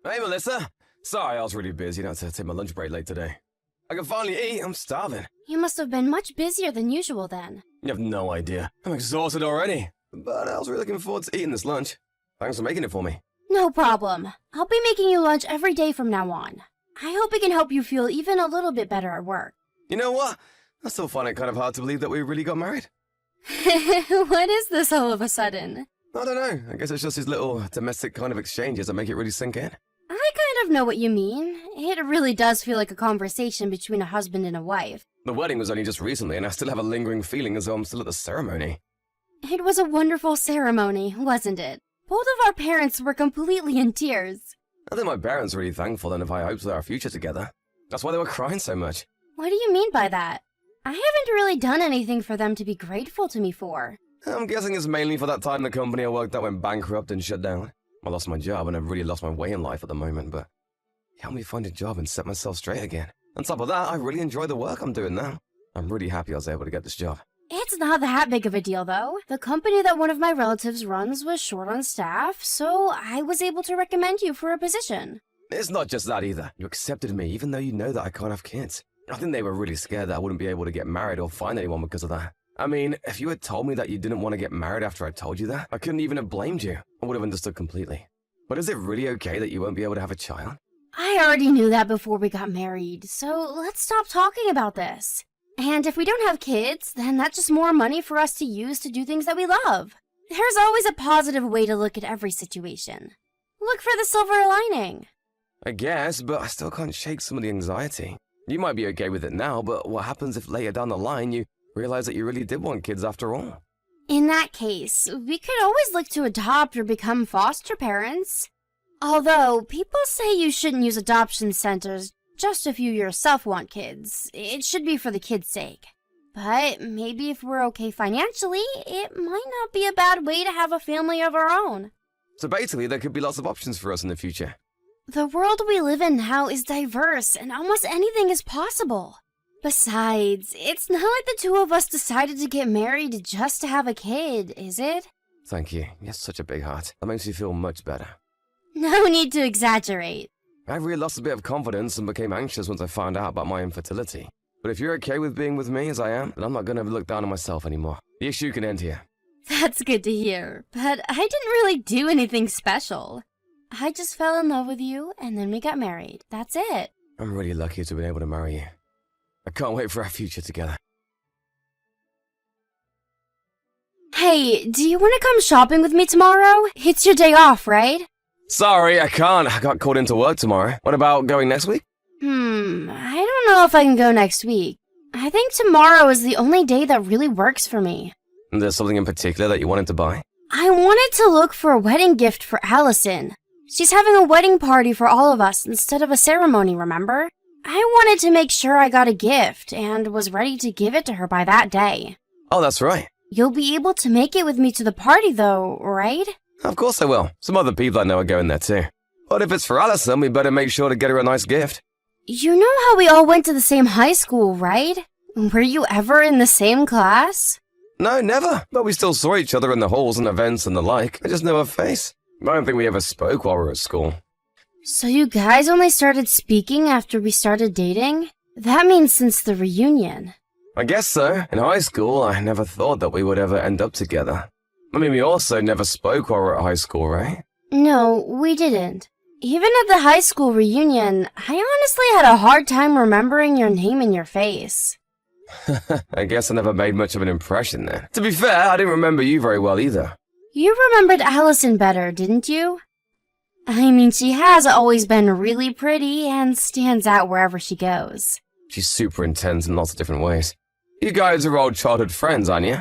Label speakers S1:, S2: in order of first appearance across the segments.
S1: Hey, Melissa. Sorry, I was really busy. I had to take my lunch break late today. I can finally eat. I'm starving.
S2: You must have been much busier than usual then.
S1: You have no idea. I'm exhausted already. But I was really looking forward to eating this lunch. Thanks for making it for me.
S2: No problem. I'll be making you lunch every day from now on. I hope it can help you feel even a little bit better at work.
S1: You know what? I still find it kind of hard to believe that we really got married.
S2: What is this all of a sudden?
S1: I don't know. I guess it's just these little domestic kind of exchanges that make it really sink in.
S2: I kind of know what you mean. It really does feel like a conversation between a husband and a wife.
S1: The wedding was only just recently, and I still have a lingering feeling as though I'm still at the ceremony.
S2: It was a wonderful ceremony, wasn't it? Both of our parents were completely in tears.
S1: I think my parents are really thankful and have high hopes for our future together. That's why they were crying so much.
S2: What do you mean by that? I haven't really done anything for them to be grateful to me for.
S1: I'm guessing it's mainly for that time the company I worked at went bankrupt and shut down. I lost my job and I've really lost my way in life at the moment, but it helped me find a job and set myself straight again. On top of that, I really enjoy the work I'm doing now. I'm really happy I was able to get this job.
S2: It's not that big of a deal, though. The company that one of my relatives runs was short on staff, so I was able to recommend you for a position.
S1: It's not just that either. You accepted me even though you know that I can't have kids. I think they were really scared that I wouldn't be able to get married or find anyone because of that. I mean, if you had told me that you didn't want to get married after I told you that, I couldn't even have blamed you. I would have understood completely. But is it really okay that you won't be able to have a child?
S2: I already knew that before we got married, so let's stop talking about this. And if we don't have kids, then that's just more money for us to use to do things that we love. There's always a positive way to look at every situation. Look for the silver lining.
S1: I guess, but I still can't shake some of the anxiety. You might be okay with it now, but what happens if later down the line you realize that you really did want kids after all?
S2: In that case, we could always look to adopt or become foster parents. Although, people say you shouldn't use adoption centers just if you yourself want kids. It should be for the kids' sake. But maybe if we're okay financially, it might not be a bad way to have a family of our own.
S1: So basically, there could be lots of options for us in the future.
S2: The world we live in now is diverse, and almost anything is possible. Besides, it's not like the two of us decided to get married just to have a kid, is it?
S1: Thank you. You have such a big heart. That makes me feel much better.
S2: No need to exaggerate.
S1: I really lost a bit of confidence and became anxious once I found out about my infertility. But if you're okay with being with me as I am, then I'm not going to look down on myself anymore. The issue can end here.
S2: That's good to hear, but I didn't really do anything special. I just fell in love with you, and then we got married. That's it.
S1: I'm really lucky to have been able to marry you. I can't wait for our future together.
S2: Hey, do you want to come shopping with me tomorrow? It's your day off, right?
S1: Sorry, I can't. I got called into work tomorrow. What about going next week?
S2: I don't know if I can go next week. I think tomorrow is the only day that really works for me.
S1: There's something in particular that you wanted to buy?
S2: I wanted to look for a wedding gift for Allison. She's having a wedding party for all of us instead of a ceremony, remember? I wanted to make sure I got a gift and was ready to give it to her by that day.
S1: Oh, that's right.
S2: You'll be able to make it with me to the party though, right?
S1: Of course I will. Some other people I know are going there too. But if it's for Allison, we better make sure to get her a nice gift.
S2: You know how we all went to the same high school, right? Were you ever in the same class?
S1: No, never. But we still saw each other in the halls and events and the like. I just know her face. I don't think we ever spoke while we were at school.
S2: So you guys only started speaking after we started dating? That means since the reunion.
S1: I guess so. In high school, I never thought that we would ever end up together. I mean, we also never spoke while we were at high school, right?
S2: No, we didn't. Even at the high school reunion, I honestly had a hard time remembering your name and your face.
S1: I guess I never made much of an impression then. To be fair, I didn't remember you very well either.
S2: You remembered Allison better, didn't you? I mean, she has always been really pretty and stands out wherever she goes.
S1: She's super intense in lots of different ways. You guys are old childhood friends, aren't you?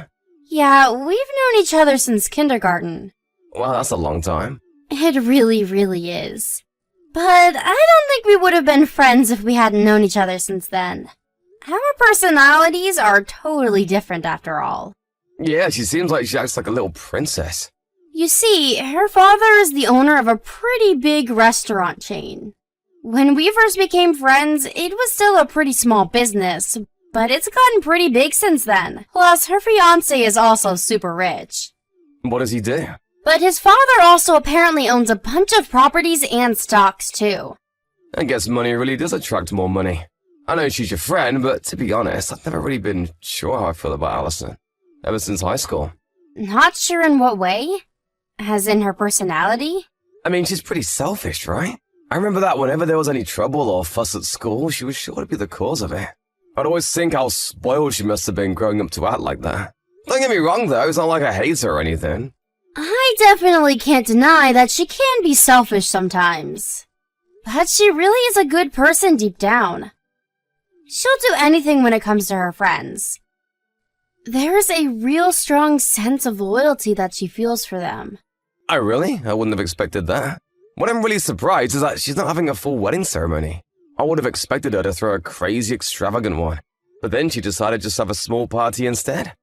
S2: Yeah, we've known each other since kindergarten.
S1: Well, that's a long time.
S2: It really, really is. But I don't think we would have been friends if we hadn't known each other since then. Our personalities are totally different after all.
S1: Yeah, she seems like she acts like a little princess.
S2: You see, her father is the owner of a pretty big restaurant chain. When we first became friends, it was still a pretty small business, but it's gotten pretty big since then. Plus, her fiancé is also super rich.
S1: What does he do?
S2: But his father also apparently owns a bunch of properties and stocks, too.
S1: I guess money really does attract more money. I know she's your friend, but to be honest, I've never really been sure how I feel about Allison. Ever since high school.
S2: Not sure in what way? As in her personality?
S1: I mean, she's pretty selfish, right? I remember that whenever there was any trouble or fuss at school, she was sure to be the cause of it. I'd always think how spoiled she must have been growing up to act like that. Don't get me wrong, though, it's not like I hate her or anything.
S2: I definitely can't deny that she can be selfish sometimes. But she really is a good person deep down. She'll do anything when it comes to her friends. There's a real strong sense of loyalty that she feels for them.
S1: Oh, really? I wouldn't have expected that. What I'm really surprised is that she's not having a full wedding ceremony. I would have expected her to throw a crazy, extravagant one. But then she decided just to have a small party instead.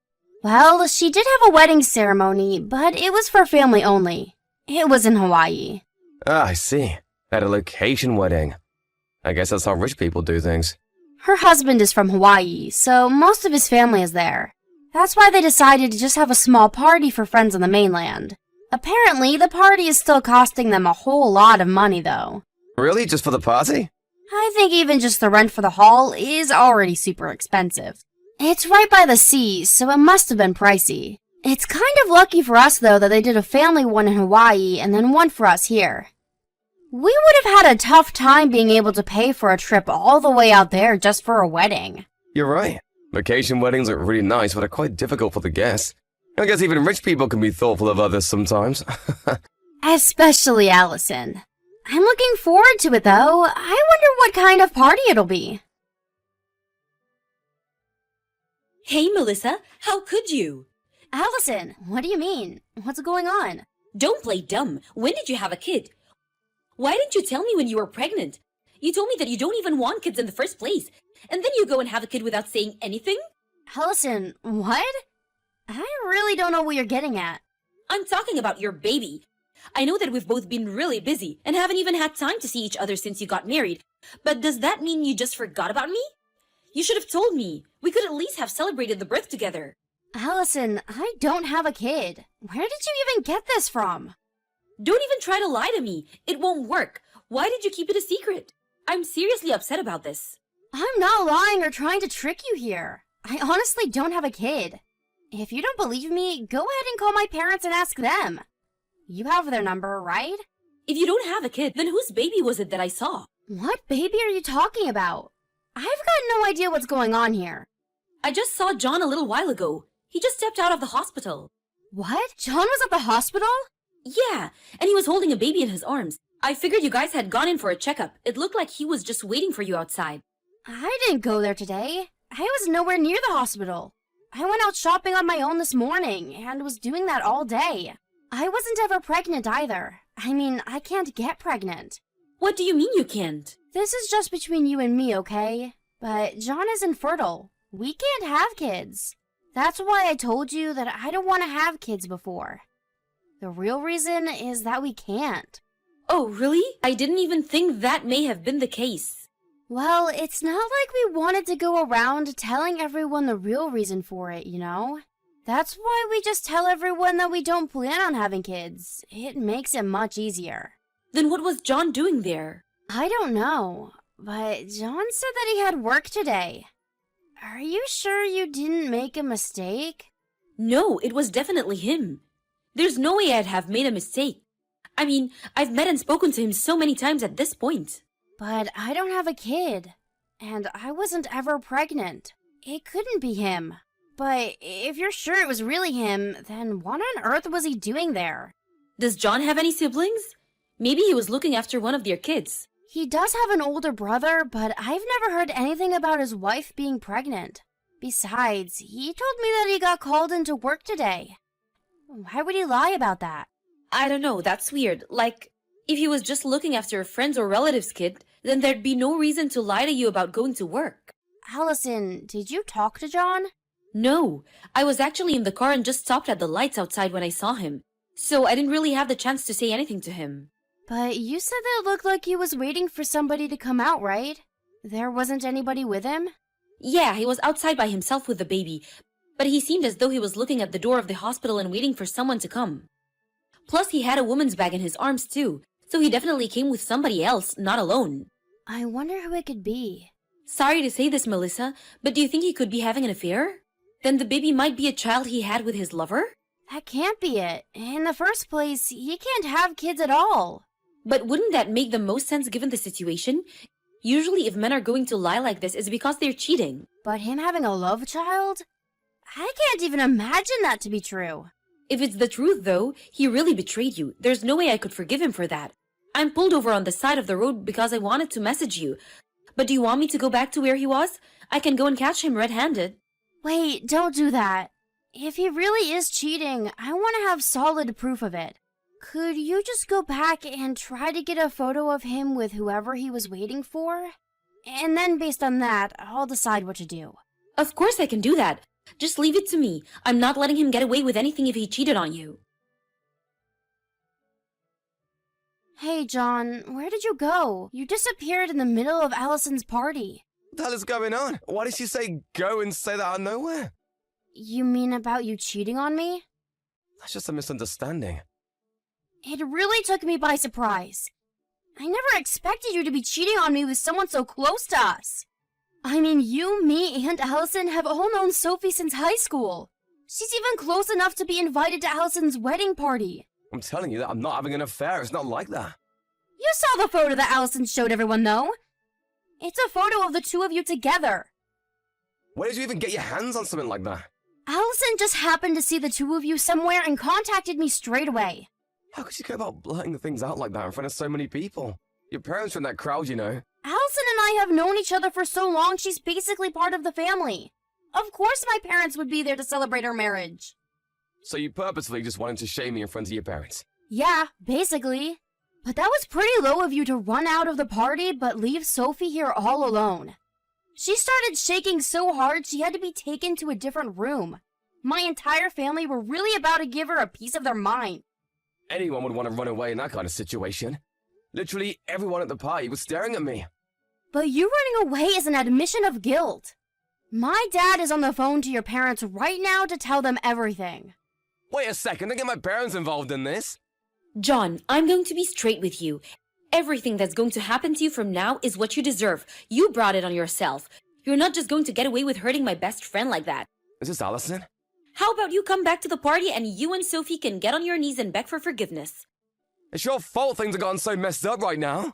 S2: Well, she did have a wedding ceremony, but it was for family only. It was in Hawaii.
S1: Ah, I see. At a location wedding. I guess that's how rich people do things.
S2: Her husband is from Hawaii, so most of his family is there. That's why they decided to just have a small party for friends on the mainland. Apparently, the party is still costing them a whole lot of money, though.
S1: Really? Just for the party?
S2: I think even just the rent for the hall is already super expensive. It's right by the sea, so it must have been pricey. It's kind of lucky for us, though, that they did a family one in Hawaii and then one for us here. We would have had a tough time being able to pay for a trip all the way out there just for a wedding.
S1: You're right. Vacation weddings are really nice, but are quite difficult for the guests. I guess even rich people can be thoughtful of others sometimes.
S2: Especially Allison. I'm looking forward to it, though. I wonder what kind of party it'll be.
S3: Hey, Melissa, how could you?
S2: Allison, what do you mean? What's going on?
S3: Don't play dumb. When did you have a kid? Why didn't you tell me when you were pregnant? You told me that you don't even want kids in the first place. And then you go and have a kid without saying anything?
S2: Allison, what? I really don't know what you're getting at.
S3: I'm talking about your baby. I know that we've both been really busy and haven't even had time to see each other since you got married. But does that mean you just forgot about me? You should have told me. We could at least have celebrated the birth together.
S2: Allison, I don't have a kid. Where did you even get this from?
S3: Don't even try to lie to me. It won't work. Why did you keep it a secret? I'm seriously upset about this.
S2: I'm not lying or trying to trick you here. I honestly don't have a kid. If you don't believe me, go ahead and call my parents and ask them. You have their number, right?
S3: If you don't have a kid, then whose baby was it that I saw?
S2: What baby are you talking about? I've got no idea what's going on here.
S3: I just saw John a little while ago. He just stepped out of the hospital.
S2: What? John was at the hospital?
S3: Yeah, and he was holding a baby in his arms. I figured you guys had gone in for a checkup. It looked like he was just waiting for you outside.
S2: I didn't go there today. I was nowhere near the hospital. I went out shopping on my own this morning and was doing that all day. I wasn't ever pregnant either. I mean, I can't get pregnant.
S3: What do you mean you can't?
S2: This is just between you and me, okay? But John is infertile. We can't have kids. That's why I told you that I don't want to have kids before. The real reason is that we can't.
S3: Oh, really? I didn't even think that may have been the case.
S2: Well, it's not like we wanted to go around telling everyone the real reason for it, you know? That's why we just tell everyone that we don't plan on having kids. It makes it much easier.
S3: Then what was John doing there?
S2: I don't know, but John said that he had work today. Are you sure you didn't make a mistake?
S3: No, it was definitely him. There's no way I'd have made a mistake. I mean, I've met and spoken to him so many times at this point.
S2: But I don't have a kid, and I wasn't ever pregnant. It couldn't be him. But if you're sure it was really him, then what on earth was he doing there?
S3: Does John have any siblings? Maybe he was looking after one of their kids.
S2: He does have an older brother, but I've never heard anything about his wife being pregnant. Besides, he told me that he got called into work today. Why would he lie about that?
S3: I don't know, that's weird. Like, if he was just looking after a friend's or relative's kid, then there'd be no reason to lie to you about going to work.
S2: Allison, did you talk to John?
S3: No, I was actually in the car and just stopped at the lights outside when I saw him. So I didn't really have the chance to say anything to him.
S2: But you said that it looked like he was waiting for somebody to come out, right? There wasn't anybody with him?
S3: Yeah, he was outside by himself with the baby, but he seemed as though he was looking at the door of the hospital and waiting for someone to come. Plus, he had a woman's bag in his arms too, so he definitely came with somebody else, not alone.
S2: I wonder who it could be.
S3: Sorry to say this, Melissa, but do you think he could be having an affair? Then the baby might be a child he had with his lover?
S2: That can't be it. In the first place, he can't have kids at all.
S3: But wouldn't that make the most sense given the situation? Usually if men are going to lie like this, it's because they're cheating.
S2: But him having a love child? I can't even imagine that to be true.
S3: If it's the truth though, he really betrayed you. There's no way I could forgive him for that. I'm pulled over on the side of the road because I wanted to message you. But do you want me to go back to where he was? I can go and catch him red-handed.
S2: Wait, don't do that. If he really is cheating, I want to have solid proof of it. Could you just go back and try to get a photo of him with whoever he was waiting for? And then based on that, I'll decide what to do.
S3: Of course I can do that. Just leave it to me. I'm not letting him get away with anything if he cheated on you.
S2: Hey, John, where did you go? You disappeared in the middle of Allison's party.
S1: What the hell is going on? Why did she say go and say that out of nowhere?
S2: You mean about you cheating on me?
S1: That's just a misunderstanding.
S2: It really took me by surprise. I never expected you to be cheating on me with someone so close to us. I mean, you, me, and Allison have all known Sophie since high school. She's even close enough to be invited to Allison's wedding party.
S1: I'm telling you that I'm not having an affair. It's not like that.
S2: You saw the photo that Allison showed everyone, though. It's a photo of the two of you together.
S1: Where did you even get your hands on something like that?
S2: Allison just happened to see the two of you somewhere and contacted me straight away.
S1: How could you go about blurting things out like that in front of so many people? Your parents are in that crowd, you know.
S2: Allison and I have known each other for so long, she's basically part of the family. Of course my parents would be there to celebrate our marriage.
S1: So you purposely just wanted to shame me in front of your parents?
S2: Yeah, basically. But that was pretty low of you to run out of the party but leave Sophie here all alone. She started shaking so hard she had to be taken to a different room. My entire family were really about to give her a piece of their mind.
S1: Anyone would want to run away in that kind of situation. Literally everyone at the party was staring at me.
S2: But you running away is an admission of guilt. My dad is on the phone to your parents right now to tell them everything.
S1: Wait a second, don't get my parents involved in this.
S3: John, I'm going to be straight with you. Everything that's going to happen to you from now is what you deserve. You brought it on yourself. You're not just going to get away with hurting my best friend like that.
S1: Is this Allison?
S3: How about you come back to the party and you and Sophie can get on your knees and beg for forgiveness?
S1: It's your fault things have gotten so messed up right now.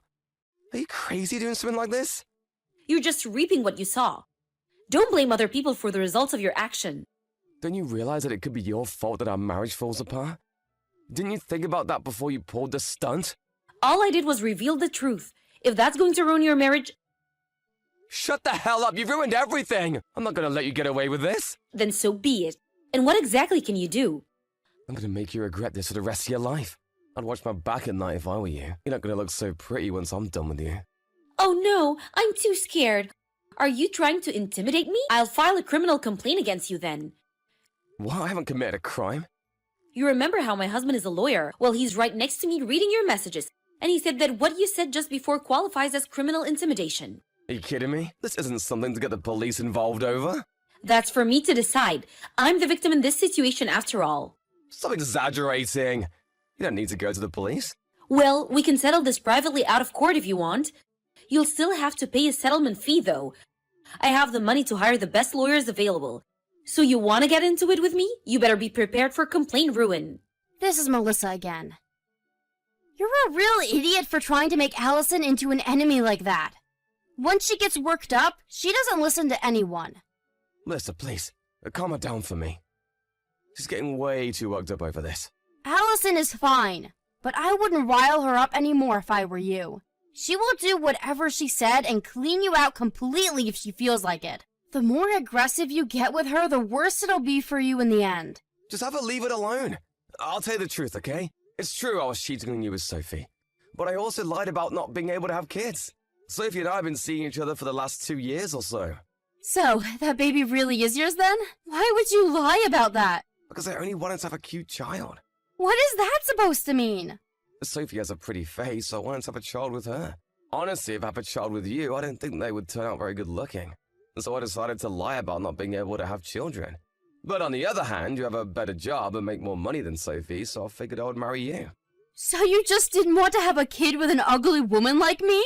S1: Are you crazy doing something like this?
S3: You're just reaping what you saw. Don't blame other people for the results of your action.
S1: Don't you realize that it could be your fault that our marriage falls apart? Didn't you think about that before you pulled the stunt?
S3: All I did was reveal the truth. If that's going to ruin your marriage,
S1: Shut the hell up, you've ruined everything! I'm not gonna let you get away with this.
S3: then so be it. And what exactly can you do?
S1: I'm gonna make you regret this for the rest of your life. I'd watch my back at night if I were you. You're not gonna look so pretty once I'm done with you.
S3: Oh no, I'm too scared. Are you trying to intimidate me? I'll file a criminal complaint against you then.
S1: What? I haven't committed a crime.
S3: You remember how my husband is a lawyer? Well, he's right next to me reading your messages. And he said that what you said just before qualifies as criminal intimidation.
S1: Are you kidding me? This isn't something to get the police involved over.
S3: That's for me to decide. I'm the victim in this situation after all.
S1: Stop exaggerating. You don't need to go to the police.
S3: Well, we can settle this privately out of court if you want. You'll still have to pay a settlement fee, though. I have the money to hire the best lawyers available. So you want to get into it with me? You better be prepared for complaint ruin.
S2: This is Melissa again. You're a real idiot for trying to make Allison into an enemy like that. Once she gets worked up, she doesn't listen to anyone.
S1: Melissa, please, calm her down for me. She's getting way too worked up over this.
S2: Allison is fine, but I wouldn't rile her up anymore if I were you. She will do whatever she said and clean you out completely if she feels like it. The more aggressive you get with her, the worse it'll be for you in the end.
S1: Just have her leave it alone. I'll tell you the truth, okay? It's true I was cheating on you with Sophie. But I also lied about not being able to have kids. Sophie and I have been seeing each other for the last 2 years or so.
S2: So, that baby really is yours then? Why would you lie about that?
S1: Because I only wanted to have a cute child.
S2: What is that supposed to mean?
S1: Sophie has a pretty face, so I wanted to have a child with her. Honestly, if I have a child with you, I didn't think they would turn out very good looking. And so I decided to lie about not being able to have children. But on the other hand, you have a better job and make more money than Sophie, so I figured I would marry you.
S2: So you just didn't want to have a kid with an ugly woman like me?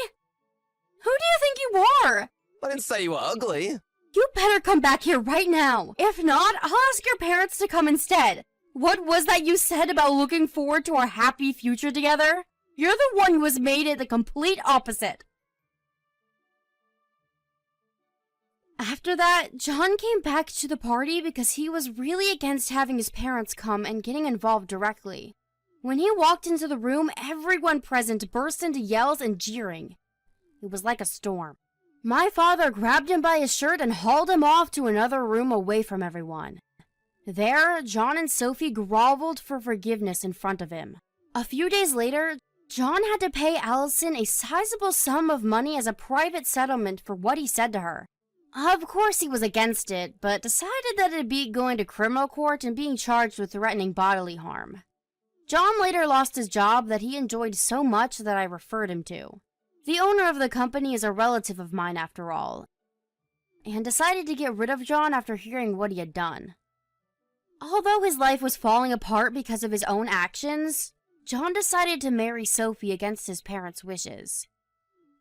S2: Who do you think you are?
S1: I didn't say you were ugly.
S2: You better come back here right now. If not, I'll ask your parents to come instead. What was that you said about looking forward to our happy future together? You're the one who has made it the complete opposite. After that, John came back to the party because he was really against having his parents come and getting involved directly. When he walked into the room, everyone present burst into yells and jeering. It was like a storm. My father grabbed him by his shirt and hauled him off to another room away from everyone. There, John and Sophie groveled for forgiveness in front of him. A few days later, John had to pay Allison a sizable sum of money as a private settlement for what he said to her. Of course he was against it, but decided that it'd be going to criminal court and being charged with threatening bodily harm. John later lost his job that he enjoyed so much that I referred him to. The owner of the company is a relative of mine after all, and decided to get rid of John after hearing what he had done. Although his life was falling apart because of his own actions, John decided to marry Sophie against his parents' wishes.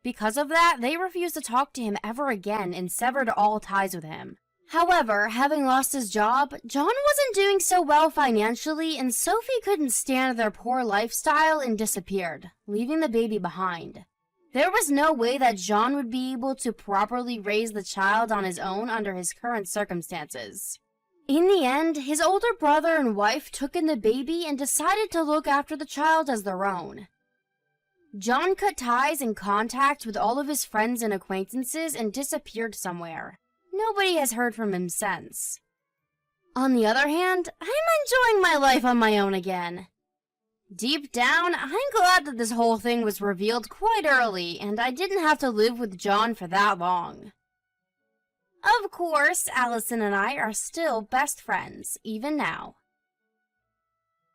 S2: Because of that, they refused to talk to him ever again and severed all ties with him. However, having lost his job, John wasn't doing so well financially, and Sophie couldn't stand their poor lifestyle and disappeared, leaving the baby behind. There was no way that John would be able to properly raise the child on his own under his current circumstances. In the end, his older brother and wife took in the baby and decided to look after the child as their own. John cut ties and contact with all of his friends and acquaintances and disappeared somewhere. Nobody has heard from him since. On the other hand, I'm enjoying my life on my own again. Deep down, I'm glad that this whole thing was revealed quite early and I didn't have to live with John for that long. Of course, Allison and I are still best friends, even now.